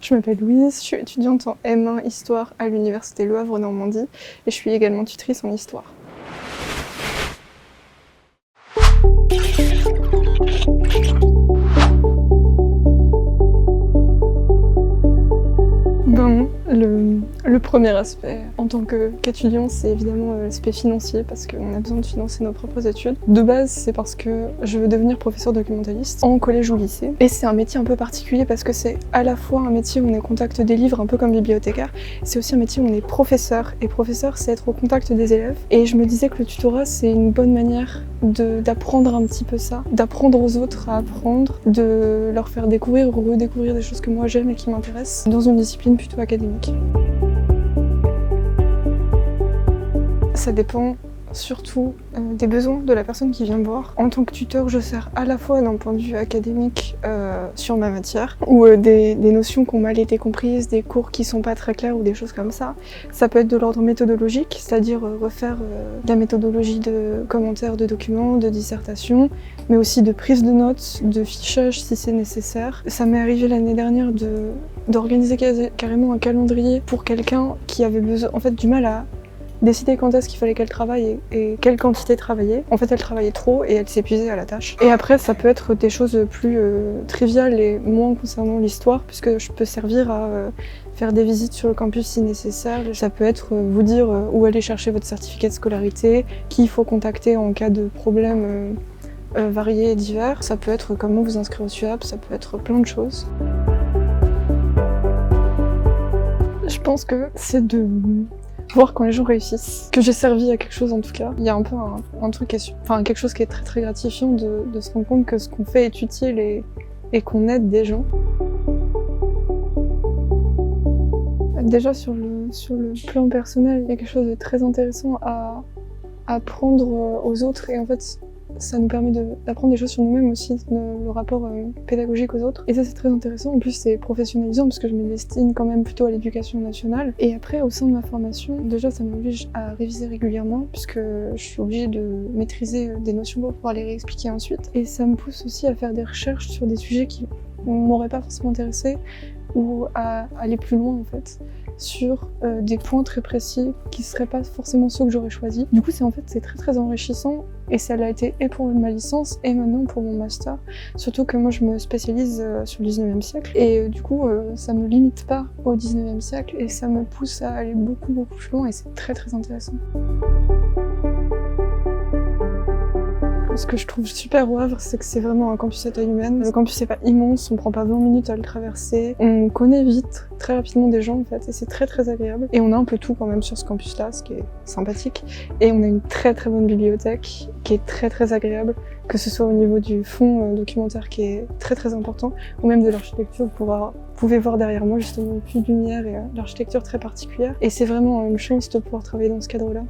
Je m'appelle Louise, je suis étudiante en M1 Histoire à l'Université Le Havre-Normandie et je suis également tutrice en Histoire. Le premier aspect en tant qu'étudiant, c'est évidemment l'aspect financier parce qu'on a besoin de financer nos propres études. De base, c'est parce que je veux devenir professeur documentaliste en collège ou lycée. Et c'est un métier un peu particulier parce que c'est à la fois un métier où on est au contact des livres, un peu comme bibliothécaire, c'est aussi un métier où on est professeur. Et professeur, c'est être au contact des élèves. Et je me disais que le tutorat, c'est une bonne manière d'apprendre un petit peu ça, d'apprendre aux autres à apprendre, de leur faire découvrir ou redécouvrir des choses que moi j'aime et qui m'intéressent dans une discipline plutôt académique. Ça dépend surtout des besoins de la personne qui vient me voir. En tant que tuteur, je sers à la fois d'un point de vue académique sur ma matière, ou des notions qui ont mal été comprises, des cours qui sont pas très clairs ou des choses comme ça. Ça peut être de l'ordre méthodologique, c'est-à-dire refaire de la méthodologie de commentaires de documents, de dissertations, mais aussi de prise de notes, de fichage si c'est nécessaire. Ça m'est arrivé l'année dernière d'organiser carrément un calendrier pour quelqu'un qui avait besoin, en fait, du mal à décider quand est-ce qu'il fallait qu'elle travaille et quelle quantité travailler. En fait, elle travaillait trop et elle s'épuisait à la tâche. Et après, ça peut être des choses plus triviales et moins concernant l'histoire, puisque je peux servir à faire des visites sur le campus si nécessaire. Ça peut être vous dire où aller chercher votre certificat de scolarité, qui il faut contacter en cas de problème variés et divers. Ça peut être comment vous inscrire au SUAP, ça peut être plein de choses. Je pense que c'est de voir quand les gens réussissent, que j'ai servi à quelque chose en tout cas. Il y a un peu un truc, quelque chose qui est très très gratifiant de se rendre compte que ce qu'on fait est utile et qu'on aide des gens. Déjà sur le plan personnel, il y a quelque chose de très intéressant à apprendre aux autres et en fait ça nous permet d'apprendre des choses sur nous-mêmes aussi, le rapport pédagogique aux autres. Et ça c'est très intéressant, en plus c'est professionnalisant parce que je me destine quand même plutôt à l'éducation nationale. Et après au sein de ma formation, déjà ça m'oblige à réviser régulièrement puisque je suis obligée de maîtriser des notions pour pouvoir les réexpliquer ensuite. Et ça me pousse aussi à faire des recherches sur des sujets qui m'auraient pas forcément intéressé ou à aller plus loin en fait sur des points très précis qui seraient pas forcément ceux que j'aurais choisis. Du coup c'est très très enrichissant et ça l'a été et pour ma licence et maintenant pour mon master. Surtout que moi je me spécialise sur le 19e siècle et du coup ça me limite pas au 19e siècle et ça me pousse à aller beaucoup plus loin et c'est très très intéressant. Ce que je trouve super au Havre, c'est que c'est vraiment un campus à taille humaine. Le campus n'est pas immense, on prend pas 20 minutes à le traverser. On connaît vite, très rapidement des gens en fait, et c'est très très agréable. Et on a un peu tout quand même sur ce campus-là, ce qui est sympathique. Et on a une très très bonne bibliothèque, qui est très très agréable, que ce soit au niveau du fond documentaire qui est très très important, ou même de l'architecture. Vous pouvez voir derrière moi justement le puits de lumière et l'architecture très particulière. Et c'est vraiment une chance de pouvoir travailler dans ce cadre-là.